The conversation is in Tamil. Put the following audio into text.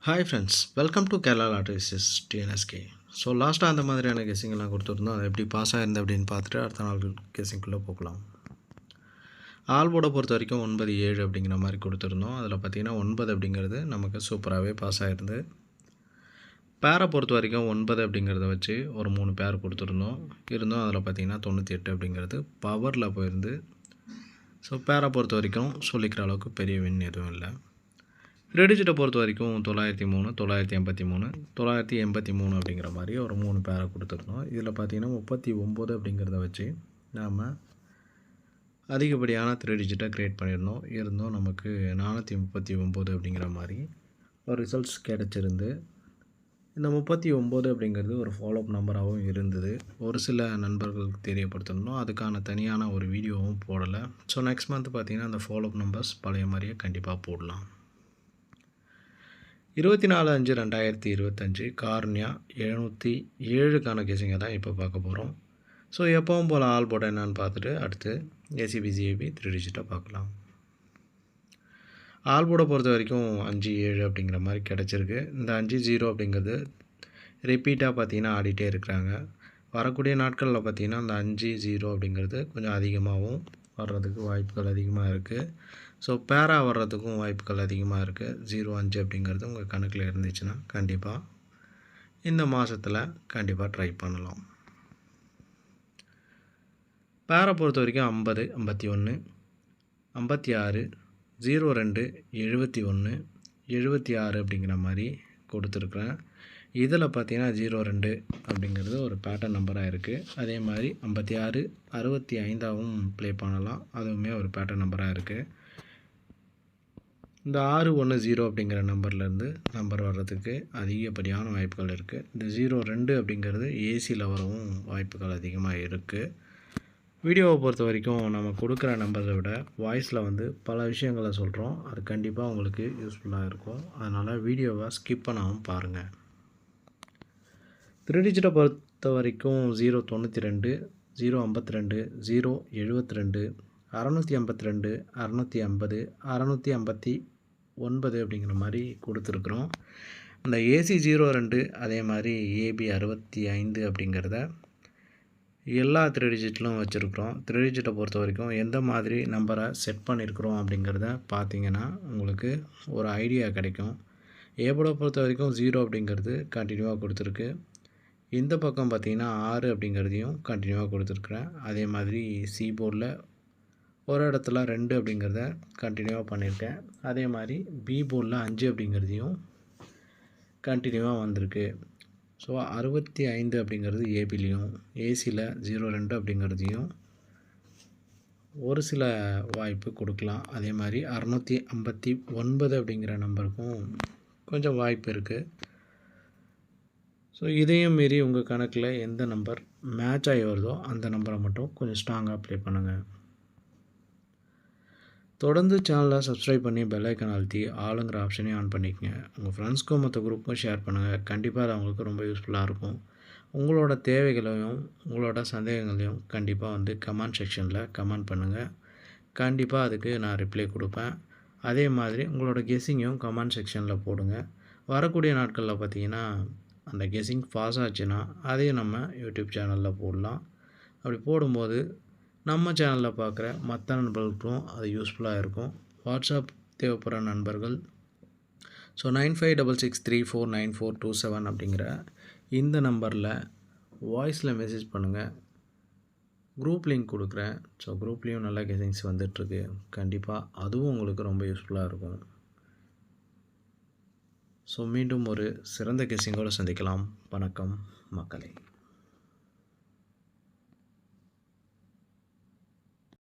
Hi friends, welcome to Kerala lotteries TNSK. So லாஸ்ட்டாக அந்த மாதிரியான கெஸ்ஸிங்கெல்லாம் கொடுத்துருந்தோம். அது எப்படி பாஸ் ஆகிருந்தது அப்படின்னு பார்த்துட்டு அடுத்த நாள் கெஸ்ஸிங்குள்ளே போகலாம். ஆல்போர்டை பொறுத்த வரைக்கும் 9-7 அப்படிங்கிற மாதிரி கொடுத்துருந்தோம். அதில் பார்த்திங்கன்னா 9 அப்படிங்கிறது நமக்கு சூப்பராகவே பாஸ் ஆகிருந்து. பேரை பொறுத்த வரைக்கும் 9 அப்படிங்கிறத வச்சு ஒரு 3 பேர் கொடுத்துருந்தோம். அதில் பார்த்திங்கன்னா 98 அப்படிங்கிறது பவரில் போயிருந்து. ஸோ பேரை பொறுத்த வரைக்கும் சொல்லிக்கிற அளவுக்கு பெரிய வின் எதுவும் இல்லை. ரெடிஜிட்டை பொறுத்த வரைக்கும் 903, 983, 983 அப்படிங்கிற மாதிரி ஒரு 3 பேரை கொடுத்துருந்தோம். இதில் பார்த்திங்கன்னா 39 அப்படிங்கிறத வச்சு நாம் அதிகப்படியான 3 டிஜிட்டை க்ரியேட் பண்ணியிருந்தோம். நமக்கு 439 அப்படிங்கிற மாதிரி ஒரு ரிசல்ட்ஸ் கிடச்சிருந்து. இந்த 39 அப்படிங்கிறது ஒரு ஃபாலோஅப் நம்பராகவும் இருந்தது. ஒரு சில நண்பர்களுக்கு தெரியப்படுத்திருந்தோம். அதுக்கான தனியான ஒரு வீடியோவும் போடலை. ஸோ நெக்ஸ்ட் மந்த் பார்த்திங்கன்னா அந்த ஃபாலோஅப் நம்பர்ஸ் பழைய மாதிரியே கண்டிப்பாக போடலாம். 24/5/2025 கார்னியா 707க்கான கெஸ்ஸிங்கை தான் இப்போ பார்க்க போகிறோம். ஸோ எப்பவும் போல் ஆல் போட என்னன்னு பார்த்துட்டு அடுத்து ஏசிபிசிஏபி 3 டிஜிட்டை பார்க்கலாம். ஆல் போர்டை பொறுத்த வரைக்கும் 5-7 அப்படிங்கிற மாதிரி கிடச்சிருக்கு. இந்த 5-0 அப்படிங்கிறது ரிப்பீட்டாக பார்த்திங்கன்னா ஆடிட்டே இருக்கிறாங்க. வரக்கூடிய நாட்களில் பார்த்திங்கன்னா அந்த 5-0 அப்படிங்கிறது கொஞ்சம் அதிகமாகவும் வர்றதுக்கு வாய்ப்புகள் அதிகமாக இருக்குது. ஸோ பேரா வர்றதுக்கும் வாய்ப்புகள் அதிகமாக இருக்குது. 0-5 அப்படிங்கிறது உங்கள் கணக்கில் இருந்துச்சுன்னா கண்டிப்பாக இந்த மாதத்தில் கண்டிப்பாக ட்ரை பண்ணலாம். பேரை பொறுத்த வரைக்கும் 50, 51, 56, 02, 71, 76 அப்படிங்கிற மாதிரி கொடுத்துருக்குறேன். இதில் பார்த்திங்கன்னா 02 அப்படிங்கிறது ஒரு பேட்டர்ன் நம்பராக இருக்குது. அதே மாதிரி 56, 65ஆகவும் ப்ளே பண்ணலாம். அதுவுமே ஒரு பேட்டர்ன் நம்பராக இருக்குது. இந்த 610 அப்படிங்கிற நம்பர்லேருந்து நம்பர் வர்றதுக்கு அதிகப்படியான வாய்ப்புகள் இருக்குது. இந்த 02 அப்படிங்கிறது ஏசியில் வரவும் வாய்ப்புகள் அதிகமாக இருக்குது. வீடியோவை பொறுத்த வரைக்கும் நம்ம கொடுக்குற நம்பரை விட வாய்ஸில் பல விஷயங்களை சொல்கிறோம். அது கண்டிப்பாக உங்களுக்கு யூஸ்ஃபுல்லாக இருக்கும். அதனால் வீடியோவை ஸ்கிப் பண்ணாமல் பாருங்கள். 3 டிஜிட்டை பொறுத்த வரைக்கும் 092, 052, 072, 652, 650, 659 அப்படிங்கிற மாதிரி கொடுத்துருக்குறோம். அந்த ஏசி 02 அதே மாதிரி ஏபி 65 அப்படிங்கிறத எல்லா 3 டிஜிட்லும் வச்சுருக்குறோம். 3 டிஜிட்டை பொறுத்த வரைக்கும் எந்த மாதிரி நம்பரை செட் பண்ணியிருக்கிறோம் அப்படிங்கிறத பார்த்திங்கன்னா உங்களுக்கு ஒரு ஐடியா கிடைக்கும். ஏபோர்டை பொறுத்த வரைக்கும் 0 அப்படிங்கிறது கண்டினியூவாக கொடுத்துருக்கு. இந்த பக்கம் பார்த்திங்கன்னா 6 அப்படிங்கிறதையும் கண்டினியூவாக கொடுத்துருக்குறேன். அதே மாதிரி சி போர்டில் ஒரு இடத்துல 2 அப்படிங்கிறத கண்டினியூவாக பண்ணியிருக்கேன். அதே மாதிரி பி போர்டில் 5 அப்படிங்கிறதையும் கண்டினியூவாக வந்திருக்கு. ஸோ 65 அப்படிங்கிறது ஏபிலையும் ஏசியில் 02 அப்படிங்கிறதையும் ஒரு சில வாய்ப்பு கொடுக்கலாம். அதே மாதிரி 659 அப்படிங்கிற நம்பருக்கும் கொஞ்சம் வாய்ப்பு இருக்குது. ஸோ இதையும் மீறி உங்கள் கணக்கில் எந்த நம்பர் மேட்ச் ஆகி வருதோ அந்த நம்பரை மட்டும் கொஞ்சம் ஸ்ட்ராங்காக ப்ளே பண்ணுங்கள். தொடர்ந்து சேனலை சப்ஸ்கிரைப் பண்ணி பெல் ஐக்கான் அழுத்தி ஆளுங்கிற ஆப்ஷனையும் ஆன் பண்ணிக்கங்க. உங்கள் ஃப்ரெண்ட்ஸ்க்கும் மற்ற குரூப்புக்கும் ஷேர் பண்ணுங்கள். கண்டிப்பாக அது அவங்களுக்கு ரொம்ப யூஸ்ஃபுல்லாக இருக்கும். உங்களோட தேவைகளையும் உங்களோட சந்தேகங்களையும் கண்டிப்பாக கமெண்ட் செக்ஷனில் கமெண்ட் பண்ணுங்கள். கண்டிப்பாக அதுக்கு நான் ரிப்ளை கொடுப்பேன். அதே மாதிரி உங்களோட கெஸ்ஸிங்கையும் கமெண்ட் செக்ஷனில் போடுங்க. வரக்கூடிய நாட்களில் பார்த்திங்கன்னா அந்த கெஸ்ஸிங் பாஸ் ஆச்சுன்னா அதையும் நம்ம யூடியூப் சேனலில் போடலாம். அப்படி போடும்போது நம்ம சேனலில் பார்க்குற மற்ற நண்பர்களுக்கும் அது யூஸ்ஃபுல்லாக இருக்கும். வாட்ஸ்அப் தேவைப்படுற நண்பர்கள் ஸோ 9566349427 அப்படிங்கிற இந்த நம்பரில் வாய்ஸில் மெசேஜ் பண்ணுங்கள். குரூப் லிங்க் கொடுக்குறேன். ஸோ குரூப்லேயும் நல்ல கெஸ்ஸிங்ஸ் வந்துட்டுருக்கு. கண்டிப்பாக அதுவும் உங்களுக்கு ரொம்ப யூஸ்ஃபுல்லாக இருக்கும். ஸோ மீண்டும் ஒரு சிறந்த கெஸ்ஸிங்கோடு சந்திக்கலாம். வணக்கம் மக்களே.